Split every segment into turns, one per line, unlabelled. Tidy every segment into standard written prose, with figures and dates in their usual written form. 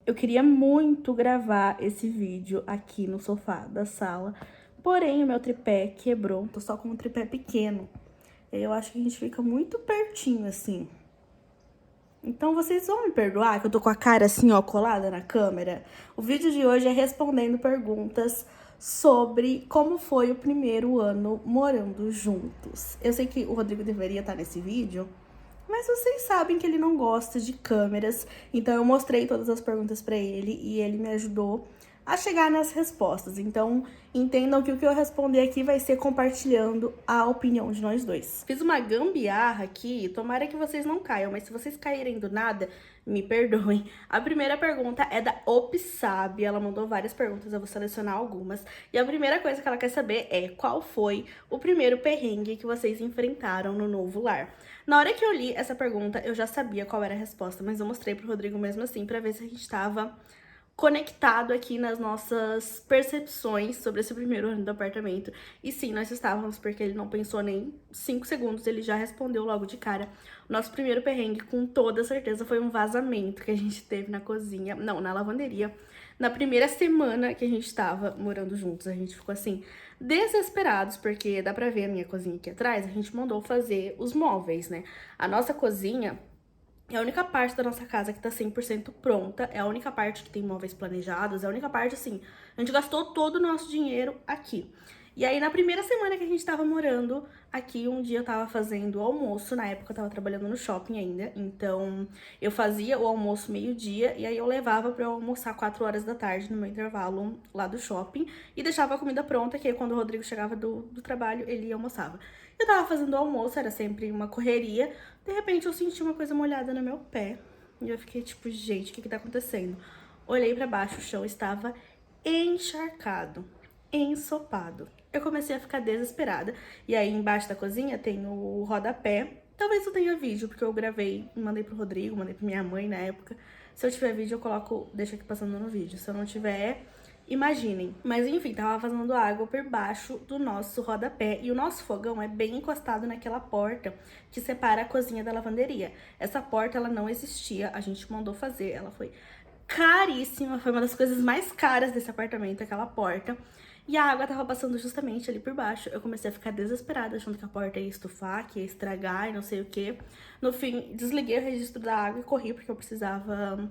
Eu queria muito gravar esse vídeo aqui no sofá da sala, porém o meu tripé quebrou. Tô só com um tripé pequeno. Eu acho que a gente fica muito pertinho, assim. Então vocês vão me perdoar que eu tô com a cara assim, ó, colada na câmera? O vídeo de hoje é respondendo perguntas sobre como foi o primeiro ano morando juntos. Eu sei que o Rodrigo deveria estar nesse vídeo, mas vocês sabem que ele não gosta de câmeras, então eu mostrei todas as perguntas pra ele e ele me ajudou a chegar nas respostas. Então, entendam que o que eu responder aqui vai ser compartilhando a opinião de nós dois. Fiz uma gambiarra aqui, tomara que vocês não caiam, mas se vocês caírem do nada, me perdoem. A primeira pergunta é da Opsab, ela mandou várias perguntas, eu vou selecionar algumas. E a primeira coisa que ela quer saber é qual foi o primeiro perrengue que vocês enfrentaram no novo lar. Na hora que eu li essa pergunta, eu já sabia qual era a resposta, mas eu mostrei pro Rodrigo mesmo assim, pra ver se a gente tava conectado aqui nas nossas percepções sobre esse primeiro ano do apartamento. E sim, nós estávamos, porque ele não pensou nem 5 segundos, ele já respondeu logo de cara. O nosso primeiro perrengue, com toda certeza, foi um vazamento que a gente teve na cozinha, não, na lavanderia. Na primeira semana que a gente tava morando juntos, a gente ficou assim, desesperados, porque dá pra ver a minha cozinha aqui atrás, a gente mandou fazer os móveis, né? A nossa cozinha é a única parte da nossa casa que tá 100% pronta, é a única parte que tem móveis planejados, é a única parte, assim, a gente gastou todo o nosso dinheiro aqui. E aí, na primeira semana que a gente tava morando aqui, um dia eu tava fazendo o almoço, na época eu tava trabalhando no shopping ainda, então eu fazia o almoço meio-dia e aí eu levava pra eu almoçar 4 horas da tarde no meu intervalo lá do shopping e deixava a comida pronta, que aí quando o Rodrigo chegava do trabalho, ele almoçava. Eu tava fazendo o almoço, era sempre uma correria, de repente eu senti uma coisa molhada no meu pé. E eu fiquei tipo, gente, o que que tá acontecendo? Olhei pra baixo, o chão estava encharcado, ensopado. Eu comecei a ficar desesperada. E aí embaixo da cozinha tem o rodapé. Talvez eu tenha vídeo, porque eu gravei, mandei pro Rodrigo, mandei pra minha mãe na época. Se eu tiver vídeo, eu coloco, deixo aqui passando no vídeo. Se eu não tiver, imaginem. Mas enfim, tava vazando água por baixo do nosso rodapé. E o nosso fogão é bem encostado naquela porta que separa a cozinha da lavanderia. Essa porta, ela não existia, a gente mandou fazer, ela foi caríssima, foi uma das coisas mais caras desse apartamento, aquela porta. E a água tava passando justamente ali por baixo. Eu comecei a ficar desesperada, achando que a porta ia estufar, que ia estragar e não sei o que. No fim, desliguei o registro da água e corri, porque eu precisava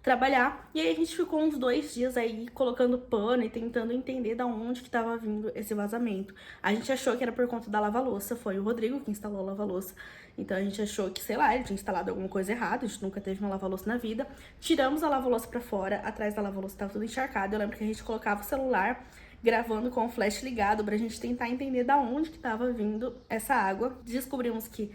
trabalhar. E aí a gente ficou uns 2 dias aí colocando pano e tentando entender da onde que tava vindo esse vazamento. A gente achou que era por conta da lava-louça, foi o Rodrigo que instalou a lava-louça. Então a gente achou que, sei lá, ele tinha instalado alguma coisa errada, a gente nunca teve uma lava-louça na vida. Tiramos a lava-louça pra fora, atrás da lava-louça tava tudo encharcado. Eu lembro que a gente colocava o celular gravando com o flash ligado pra gente tentar entender da onde que tava vindo essa água. Descobrimos que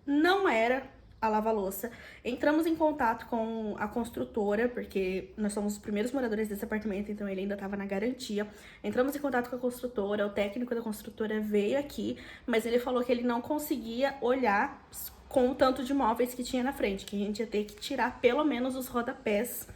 não era a lava-louça. Entramos em contato com a construtora, porque nós somos os primeiros moradores desse apartamento, então ele ainda estava na garantia. Entramos em contato com a construtora, o técnico da construtora veio aqui, mas ele falou que ele não conseguia olhar com o tanto de móveis que tinha na frente, que a gente ia ter que tirar pelo menos os rodapés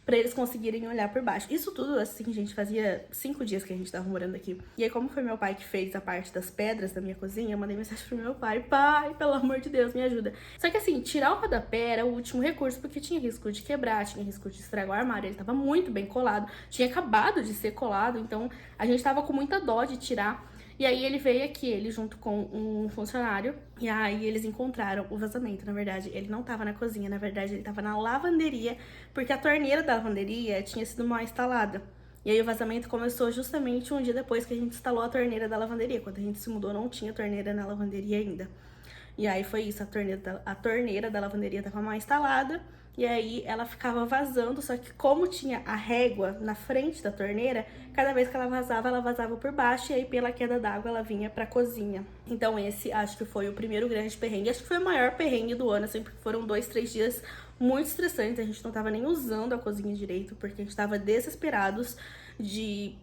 pra eles conseguirem olhar por baixo. Isso tudo, assim, gente, fazia 5 dias que a gente tava morando aqui. E aí, como foi meu pai que fez a parte das pedras da minha cozinha, eu mandei mensagem pro meu pai: pai, pelo amor de Deus, me ajuda. Só que assim, tirar o rodapé era o último recurso, porque tinha risco de quebrar, tinha risco de estragar o armário, ele tava muito bem colado, tinha acabado de ser colado, então a gente tava com muita dó de tirar. E aí ele veio aqui, ele junto com um funcionário, e aí eles encontraram o vazamento. Na verdade, ele não tava na cozinha, na verdade ele tava na lavanderia, porque a torneira da lavanderia tinha sido mal instalada. E aí o vazamento começou justamente um dia depois que a gente instalou a torneira da lavanderia. Quando a gente se mudou, não tinha torneira na lavanderia ainda. E aí foi isso, a torneira da lavanderia tava mal instalada, e aí ela ficava vazando, só que como tinha a régua na frente da torneira, cada vez que ela vazava por baixo, e aí pela queda d'água ela vinha pra cozinha. Então esse acho que foi o primeiro grande perrengue, acho que foi o maior perrengue do ano, assim, porque foram 2, 3 dias muito estressantes, a gente não tava nem usando a cozinha direito, porque a gente tava desesperados de,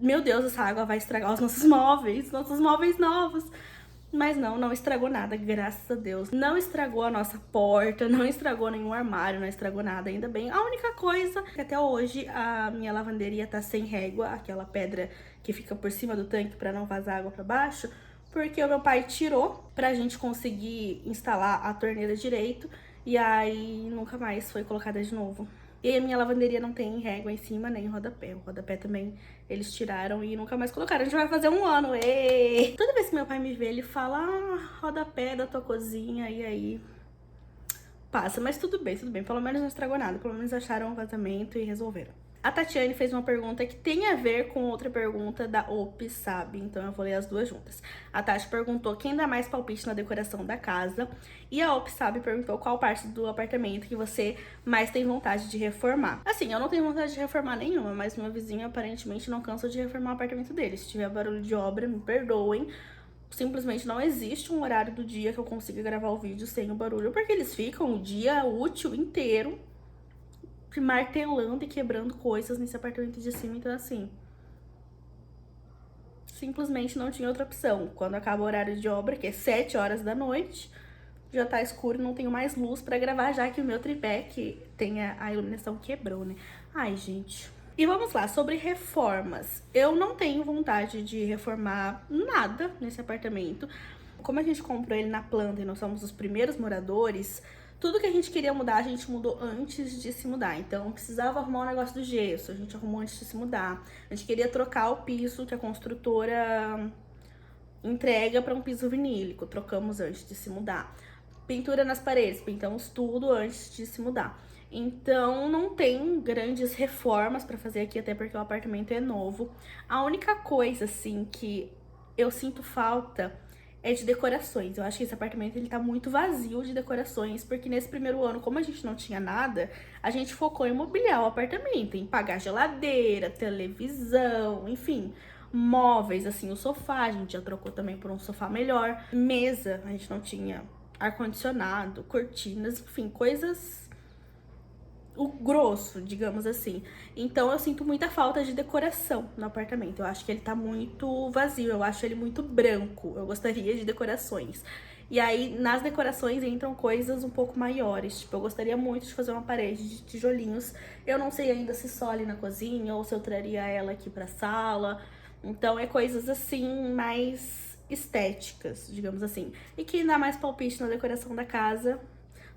meu Deus, essa água vai estragar os nossos móveis novos. Mas não, não estragou nada, graças a Deus. Não estragou a nossa porta, não estragou nenhum armário, não estragou nada, ainda bem. A única coisa é que até hoje a minha lavanderia tá sem régua, aquela pedra que fica por cima do tanque pra não vazar água pra baixo, porque o meu pai tirou pra gente conseguir instalar a torneira direito e aí nunca mais foi colocada de novo. E a minha lavanderia não tem régua em cima nem rodapé. O rodapé também eles tiraram e nunca mais colocaram. A gente vai fazer 1 ano. Êêê! Toda vez que meu pai me vê, ele fala: ah, rodapé da tua cozinha. E aí passa. Mas tudo bem, tudo bem. Pelo menos não estragou nada. Pelo menos acharam o vazamento e resolveram. A Tatiane fez uma pergunta que tem a ver com outra pergunta da OP, sabe? Então eu vou ler as duas juntas. A Tati perguntou quem dá mais palpite na decoração da casa. E a OP, sabe, perguntou qual parte do apartamento que você mais tem vontade de reformar. Assim, eu não tenho vontade de reformar nenhuma, mas meu vizinho aparentemente não cansa de reformar o apartamento dele. Se tiver barulho de obra, me perdoem. Simplesmente não existe um horário do dia que eu consiga gravar o vídeo sem o barulho, porque eles ficam o dia útil inteiro martelando e quebrando coisas nesse apartamento de cima. Então, assim, simplesmente não tinha outra opção. Quando acaba o horário de obra, que é 7 horas da noite, já tá escuro e não tenho mais luz pra gravar, já que o meu tripé, que tem a iluminação, quebrou, né? Ai, gente. E vamos lá, sobre reformas. Eu não tenho vontade de reformar nada nesse apartamento. Como a gente comprou ele na planta e nós somos os primeiros moradores, tudo que a gente queria mudar, a gente mudou antes de se mudar. Então, precisava arrumar um negócio do gesso, a gente arrumou antes de se mudar. A gente queria trocar o piso que a construtora entrega para um piso vinílico, trocamos antes de se mudar. Pintura nas paredes, pintamos tudo antes de se mudar. Então, não tem grandes reformas para fazer aqui, até porque o apartamento é novo. A única coisa, assim, que eu sinto falta é de decorações. Eu acho que esse apartamento ele tá muito vazio de decorações, porque nesse primeiro ano, como a gente não tinha nada, a gente focou em mobiliar o apartamento, em pagar geladeira, televisão, enfim, móveis, assim, o sofá, a gente já trocou também por um sofá melhor, mesa, a gente não tinha ar-condicionado, cortinas, enfim, coisas o grosso, digamos assim. Então eu sinto muita falta de decoração no apartamento. Eu acho que ele tá muito vazio, eu acho ele muito branco. Eu gostaria de decorações. E aí, nas decorações entram coisas um pouco maiores. Tipo, eu gostaria muito de fazer uma parede de tijolinhos. Eu não sei ainda se só ali na cozinha ou se eu traria ela aqui pra sala. Então é coisas assim, mais estéticas, digamos assim. E que dá mais palpite na decoração da casa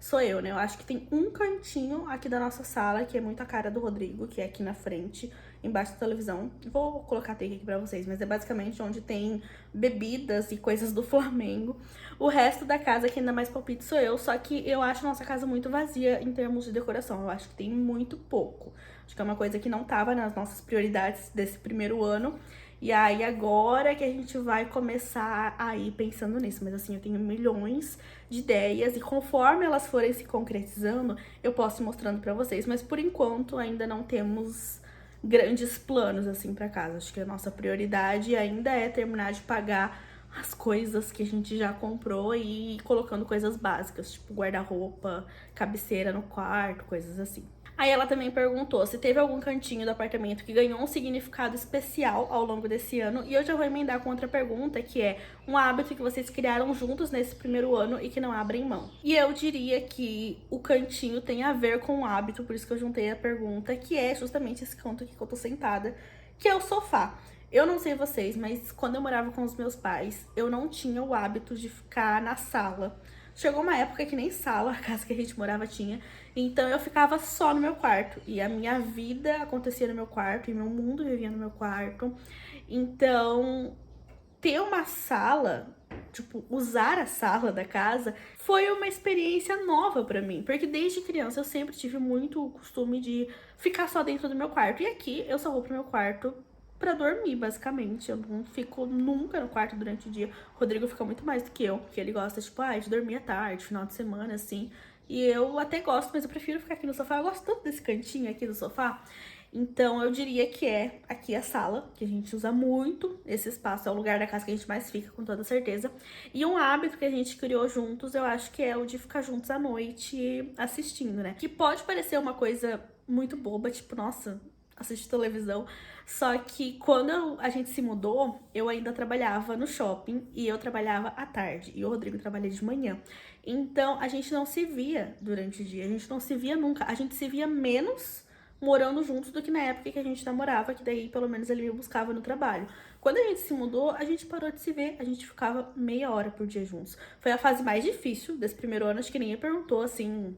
sou eu, né? Eu acho que tem um cantinho aqui da nossa sala, que é muito a cara do Rodrigo, que é aqui na frente, embaixo da televisão. Vou colocar a take aqui pra vocês, mas é basicamente onde tem bebidas e coisas do Flamengo. O resto da casa, que ainda mais palpite, sou eu, só que eu acho a nossa casa muito vazia em termos de decoração. Eu acho que tem muito pouco. Acho que é uma coisa que não tava nas nossas prioridades desse primeiro ano. E aí agora que a gente vai começar a ir pensando nisso. Mas assim, eu tenho milhões de ideias e conforme elas forem se concretizando, eu posso ir mostrando pra vocês. Mas por enquanto ainda não temos grandes planos assim pra casa. Acho que a nossa prioridade ainda é terminar de pagar as coisas que a gente já comprou e ir colocando coisas básicas, tipo guarda-roupa, cabeceira no quarto, coisas assim. Aí ela também perguntou se teve algum cantinho do apartamento que ganhou um significado especial ao longo desse ano. E eu já vou emendar com outra pergunta, que é um hábito que vocês criaram juntos nesse primeiro ano e que não abrem mão. E eu diria que o cantinho tem a ver com o hábito, por isso que eu juntei a pergunta, que é justamente esse canto aqui que eu tô sentada, que é o sofá. Eu não sei vocês, mas quando eu morava com os meus pais, eu não tinha o hábito de ficar na sala. Chegou uma época que nem sala, a casa que a gente morava tinha, então eu ficava só no meu quarto. E a minha vida acontecia no meu quarto, e meu mundo vivia no meu quarto. Então, ter uma sala, tipo, usar a sala da casa, foi uma experiência nova pra mim. Porque desde criança eu sempre tive muito o costume de ficar só dentro do meu quarto. E aqui eu só vou pro meu quarto pra dormir, basicamente. Eu não fico nunca no quarto durante o dia. O Rodrigo fica muito mais do que eu, porque ele gosta, tipo, de dormir à tarde, final de semana, assim. E eu até gosto, mas eu prefiro ficar aqui no sofá. Eu gosto tanto desse cantinho aqui do sofá. Então eu diria que é aqui a sala, que a gente usa muito. Esse espaço é o lugar da casa que a gente mais fica, com toda certeza. E um hábito que a gente criou juntos, eu acho que é o de ficar juntos à noite assistindo, né? Que pode parecer uma coisa muito boba, tipo, nossa, assistir televisão. Só que quando a gente se mudou, eu ainda trabalhava no shopping e eu trabalhava à tarde. E o Rodrigo trabalha de manhã. Então a gente não se via durante o dia, a gente não se via nunca. A gente se via menos morando juntos do que na época que a gente namorava, que daí pelo menos ele me buscava no trabalho. Quando a gente se mudou, a gente parou de se ver, a gente ficava meia hora por dia juntos. Foi a fase mais difícil desse primeiro ano, acho que ninguém perguntou assim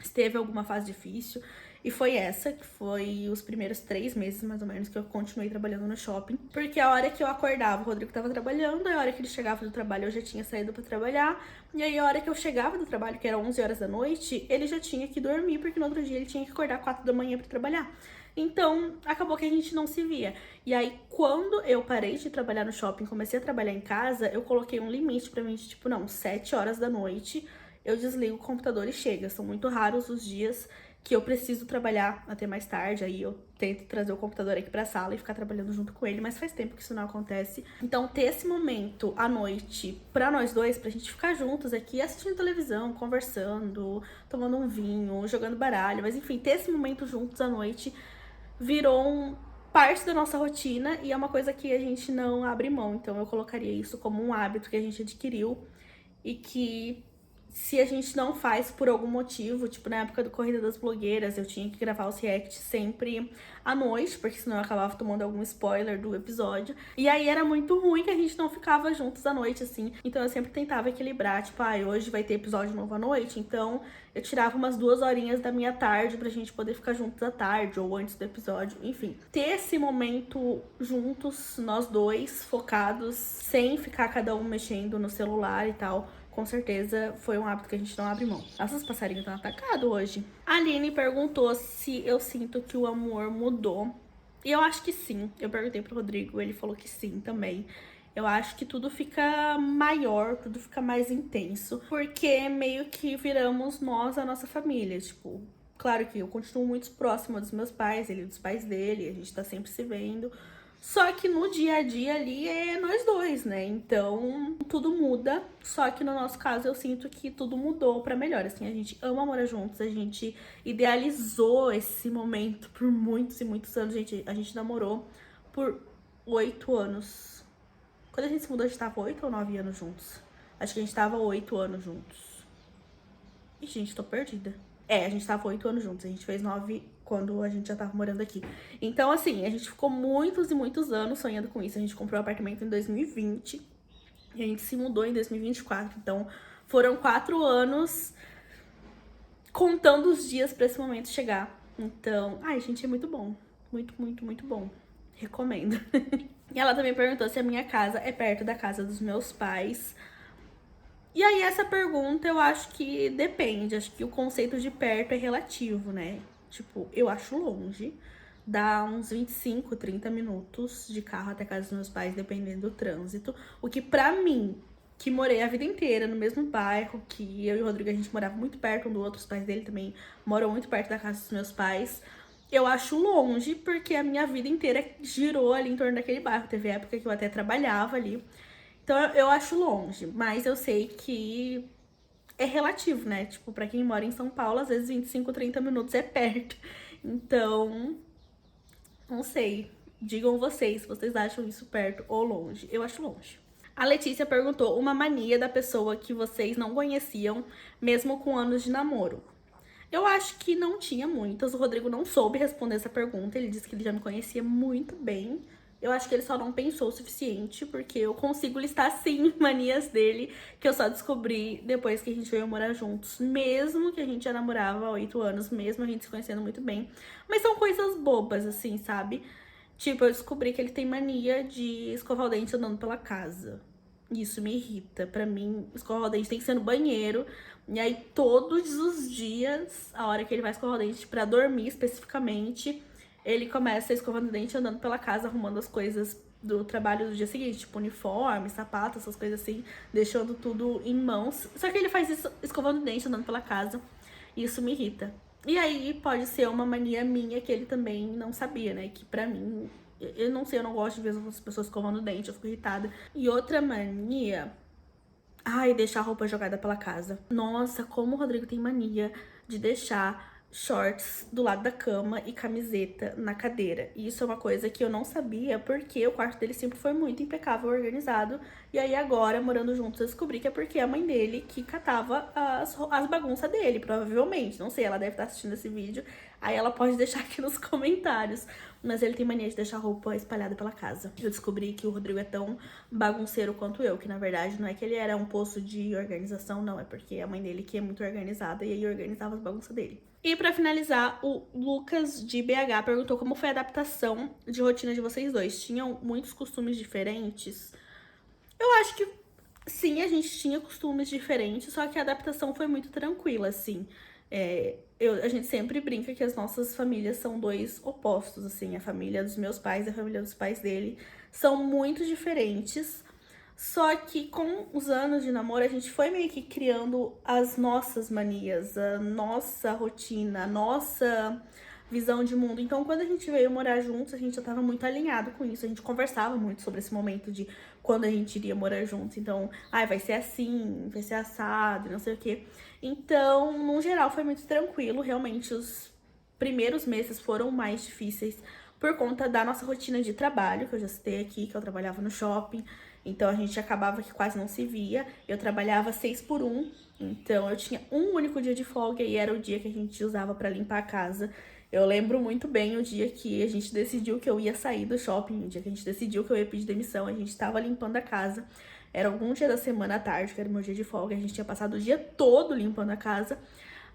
se teve alguma fase difícil. E foi essa, que foi os primeiros 3 meses, mais ou menos, que eu continuei trabalhando no shopping. Porque a hora que eu acordava, o Rodrigo tava trabalhando, a hora que ele chegava do trabalho, eu já tinha saído pra trabalhar. E aí, a hora que eu chegava do trabalho, que era 11 horas da noite, ele já tinha que dormir, porque no outro dia ele tinha que acordar 4 da manhã pra trabalhar. Então, acabou que a gente não se via. E aí, quando eu parei de trabalhar no shopping, comecei a trabalhar em casa, eu coloquei um limite pra mim, de, tipo, não, 7 horas da noite, eu desligo o computador e chega. São muito raros os dias que eu preciso trabalhar até mais tarde, aí eu tento trazer o computador aqui pra sala e ficar trabalhando junto com ele, mas faz tempo que isso não acontece. Então, ter esse momento à noite pra nós dois, pra gente ficar juntos aqui, assistindo televisão, conversando, tomando um vinho, jogando baralho, mas enfim, ter esse momento juntos à noite virou parte da nossa rotina e é uma coisa que a gente não abre mão. Então eu colocaria isso como um hábito que a gente adquiriu e que, se a gente não faz por algum motivo, tipo na época do Corrida das Blogueiras, eu tinha que gravar os reacts sempre à noite, porque senão eu acabava tomando algum spoiler do episódio. E aí era muito ruim que a gente não ficava juntos à noite, assim. Então eu sempre tentava equilibrar, tipo, hoje vai ter episódio novo à noite, então eu tirava umas 2 horinhas da minha tarde pra gente poder ficar juntos à tarde ou antes do episódio, enfim. Ter esse momento juntos, nós dois, focados, sem ficar cada um mexendo no celular e tal, com certeza foi um hábito que a gente não abre mão. Nossa, os passarinhos estão atacados hoje. A Aline perguntou se eu sinto que o amor mudou. E eu acho que sim. Eu perguntei pro Rodrigo, ele falou que sim também. Eu acho que tudo fica maior, tudo fica mais intenso, porque meio que viramos nós a nossa família. Tipo, claro que eu continuo muito próxima dos meus pais, ele dos pais dele, a gente tá sempre se vendo. Só que no dia a dia ali é nós dois, né? Então tudo muda. Só que no nosso caso eu sinto que tudo mudou pra melhor. Assim, a gente ama morar juntos, a gente idealizou esse momento por muitos e muitos anos. A gente namorou por 8 anos. Quando a gente se mudou, a gente tava 8 ou 9 anos juntos. Acho que a gente tava 8 anos juntos. Ih, gente, tô perdida. A gente tava 8 anos juntos. A gente fez 9 quando a gente já tava morando aqui. Então, assim, a gente ficou muitos e muitos anos sonhando com isso. A gente comprou um apartamento em 2020 e a gente se mudou em 2024. Então, foram 4 anos contando os dias pra esse momento chegar. Então, gente, é muito bom. Muito, muito, muito bom. Recomendo. E ela também perguntou se a minha casa é perto da casa dos meus pais. E aí, essa pergunta eu acho que depende. Acho que o conceito de perto é relativo, né? Tipo, eu acho longe. Dá uns 25, 30 minutos de carro até a casa dos meus pais, dependendo do trânsito. O que pra mim, que morei a vida inteira no mesmo bairro, que eu e o Rodrigo, a gente morava muito perto um do outro, os pais dele também moram muito perto da casa dos meus pais. Eu acho longe, porque a minha vida inteira girou ali em torno daquele bairro. Teve época que eu até trabalhava ali. Então eu acho longe, mas eu sei que é relativo, né? Tipo, pra quem mora em São Paulo, às vezes 25, 30 minutos é perto. Então, não sei. Digam vocês se vocês acham isso perto ou longe. Eu acho longe. A Letícia perguntou uma mania da pessoa que vocês não conheciam, mesmo com anos de namoro. Eu acho que não tinha muitas. O Rodrigo não soube responder essa pergunta. Ele disse que ele já me conhecia muito bem. Eu acho que ele só não pensou o suficiente, porque eu consigo listar, sim, manias dele, que eu só descobri depois que a gente veio morar juntos. Mesmo que a gente já namorava há 8 anos, mesmo a gente se conhecendo muito bem. Mas são coisas bobas, assim, sabe? Tipo, eu descobri que ele tem mania de escovar o dente andando pela casa. Isso me irrita. Pra mim, escovar o dente tem que ser no banheiro. E aí, todos os dias, a hora que ele vai escovar o dente pra dormir, especificamente, ele começa escovando o dente, andando pela casa, arrumando as coisas do trabalho do dia seguinte, tipo uniforme, sapato, essas coisas assim, deixando tudo em mãos. Só que ele faz isso escovando o dente, andando pela casa, e isso me irrita. E aí pode ser uma mania minha que ele também não sabia, né? Que pra mim, eu não sei, eu não gosto de ver as pessoas escovando o dente, eu fico irritada. E outra mania... deixar a roupa jogada pela casa. Nossa, como o Rodrigo tem mania de deixar shorts do lado da cama e camiseta na cadeira. E isso é uma coisa que eu não sabia, porque o quarto dele sempre foi muito impecável, organizado. E aí agora, morando juntos, eu descobri que é porque a mãe dele que catava as bagunças dele, provavelmente. Não sei, ela deve estar assistindo esse vídeo. Aí ela pode deixar aqui nos comentários. Mas ele tem mania de deixar roupa espalhada pela casa. Eu descobri que o Rodrigo é tão bagunceiro quanto eu, que na verdade não é que ele era um poço de organização, não. É porque a mãe dele que é muito organizada e aí organizava as bagunças dele. E pra finalizar, o Lucas de BH perguntou como foi a adaptação de rotina de vocês dois. Tinham muitos costumes diferentes? Eu acho que sim, a gente tinha costumes diferentes, só que a adaptação foi muito tranquila, assim. A gente sempre brinca que as nossas famílias são dois opostos, assim. A família dos meus pais e a família dos pais dele são muito diferentes. Só que com os anos de namoro, a gente foi meio que criando as nossas manias, a nossa rotina, a nossa visão de mundo. Então, quando a gente veio morar juntos, a gente já tava muito alinhado com isso. A gente conversava muito sobre esse momento de quando a gente iria morar juntos. Então, vai ser assim, vai ser assado, não sei o quê. Então, no geral, foi muito tranquilo. Realmente, os primeiros meses foram mais difíceis por conta da nossa rotina de trabalho, que eu já citei aqui, que eu trabalhava no shopping. Então, a gente acabava que quase não se via. Eu trabalhava 6x1, então eu tinha um único dia de folga e era o dia que a gente usava pra limpar a casa. Eu lembro muito bem o dia que a gente decidiu que eu ia sair do shopping, o dia que a gente decidiu que eu ia pedir demissão, a gente tava limpando a casa. Era algum dia da semana à tarde, que era o meu dia de folga, a gente tinha passado o dia todo limpando a casa.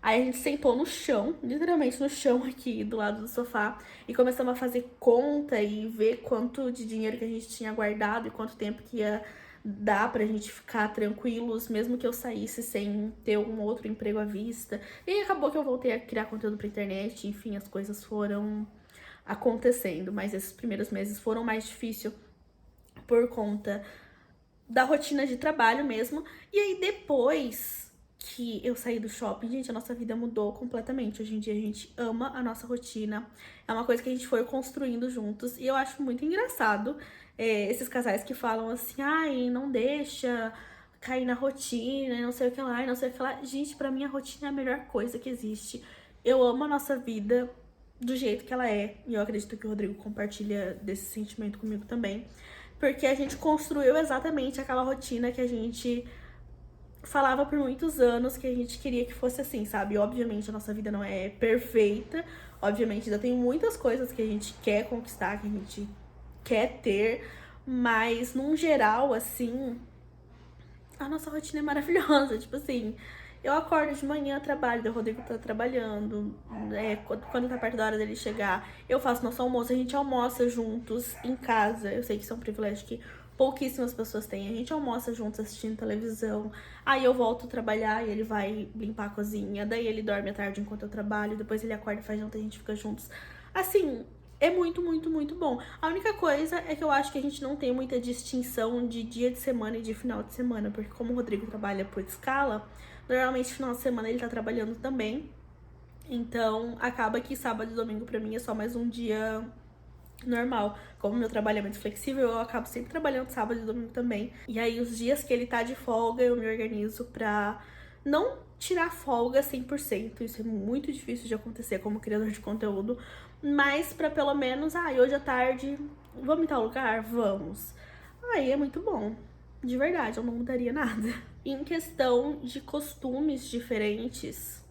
Aí a gente sentou no chão, literalmente no chão aqui do lado do sofá, e começamos a fazer conta e ver quanto de dinheiro que a gente tinha guardado e quanto tempo que ia dar pra gente ficar tranquilos, mesmo que eu saísse sem ter um outro emprego à vista. E acabou que eu voltei a criar conteúdo pra internet, enfim, as coisas foram acontecendo, mas esses primeiros meses foram mais difíceis por conta da rotina de trabalho mesmo. E aí depois que eu saí do shopping, gente, a nossa vida mudou completamente. Hoje em dia a gente ama a nossa rotina. É uma coisa que a gente foi construindo juntos. E eu acho muito engraçado esses casais que falam assim, ai, não deixa cair na rotina, não sei o que lá, e não sei o que lá. Gente, pra mim a rotina é a melhor coisa que existe. Eu amo a nossa vida do jeito que ela é. E eu acredito que o Rodrigo compartilha desse sentimento comigo também. Porque a gente construiu exatamente aquela rotina que a gente falava por muitos anos que a gente queria que fosse assim, sabe? Obviamente a nossa vida não é perfeita, obviamente ainda tem muitas coisas que a gente quer conquistar, que a gente quer ter, mas num geral, assim, a nossa rotina é maravilhosa, tipo assim, eu acordo de manhã, trabalho, o Rodrigo tá trabalhando, quando tá perto da hora dele chegar, eu faço nosso almoço, a gente almoça juntos em casa, eu sei que isso é um privilégio que pouquíssimas pessoas têm, a gente almoça juntos assistindo televisão, aí eu volto a trabalhar e ele vai limpar a cozinha, daí ele dorme à tarde enquanto eu trabalho, depois ele acorda e faz janta e a gente fica juntos, assim... É muito, muito, muito bom. A única coisa é que eu acho que a gente não tem muita distinção de dia de semana e de final de semana, porque como o Rodrigo trabalha por escala, normalmente final de semana ele tá trabalhando também. Então, acaba que sábado e domingo pra mim é só mais um dia normal. Como meu trabalho é muito flexível, eu acabo sempre trabalhando sábado e domingo também. E aí, os dias que ele tá de folga, eu me organizo pra não tirar folga 100%. Isso é muito difícil de acontecer como criador de conteúdo. Mas pra pelo menos, hoje à tarde, vamos em tal lugar? Vamos. Aí é muito bom. De verdade, eu não mudaria nada. Em questão de costumes diferentes...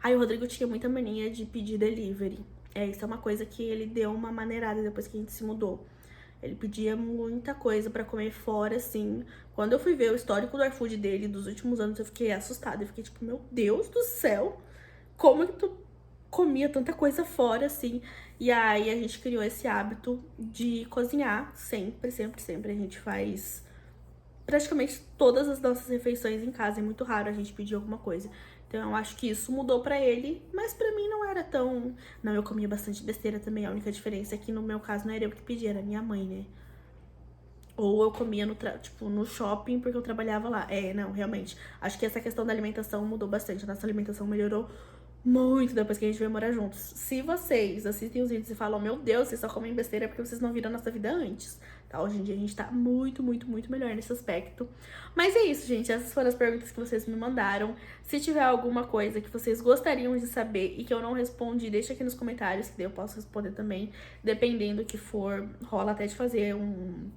Aí o Rodrigo tinha muita mania de pedir delivery. Isso é uma coisa que ele deu uma maneirada depois que a gente se mudou. Ele pedia muita coisa pra comer fora, assim. Quando eu fui ver o histórico do iFood dele dos últimos anos, eu fiquei assustada. Eu fiquei tipo, meu Deus do céu, como que tu comia tanta coisa fora, assim? E aí a gente criou esse hábito de cozinhar sempre, sempre, sempre. A gente faz praticamente todas as nossas refeições em casa. É muito raro a gente pedir alguma coisa. Então eu acho que isso mudou pra ele, mas pra mim não era tão... Não, eu comia bastante besteira também, a única diferença é que no meu caso não era eu que pedia, era minha mãe, né? Ou eu comia no shopping porque eu trabalhava lá. Não, realmente. Acho que essa questão da alimentação mudou bastante. A nossa alimentação melhorou muito depois que a gente veio morar juntos. Se vocês assistem os vídeos e falam, meu Deus, vocês só comem besteira porque vocês não viram a nossa vida antes, tá? Hoje em dia a gente tá muito, muito, muito melhor nesse aspecto. Mas é isso, gente. Essas foram as perguntas que vocês me mandaram. Se tiver alguma coisa que vocês gostariam de saber e que eu não respondi, deixa aqui nos comentários, que daí eu posso responder também. Dependendo do que for, rola até de fazer um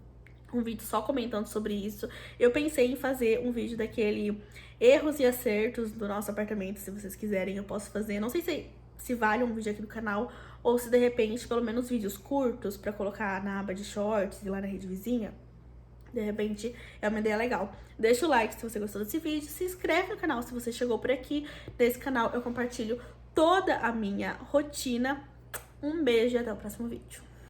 um vídeo só comentando sobre isso. Eu pensei em fazer um vídeo daquele erros e acertos do nosso apartamento, se vocês quiserem eu posso fazer. Não sei se vale um vídeo aqui do canal, ou se de repente, pelo menos vídeos curtos pra colocar na aba de shorts e lá na rede vizinha. De repente é uma ideia legal. Deixa o like se você gostou desse vídeo, se inscreve no canal se você chegou por aqui. Nesse canal eu compartilho toda a minha rotina. Um beijo e até o próximo vídeo.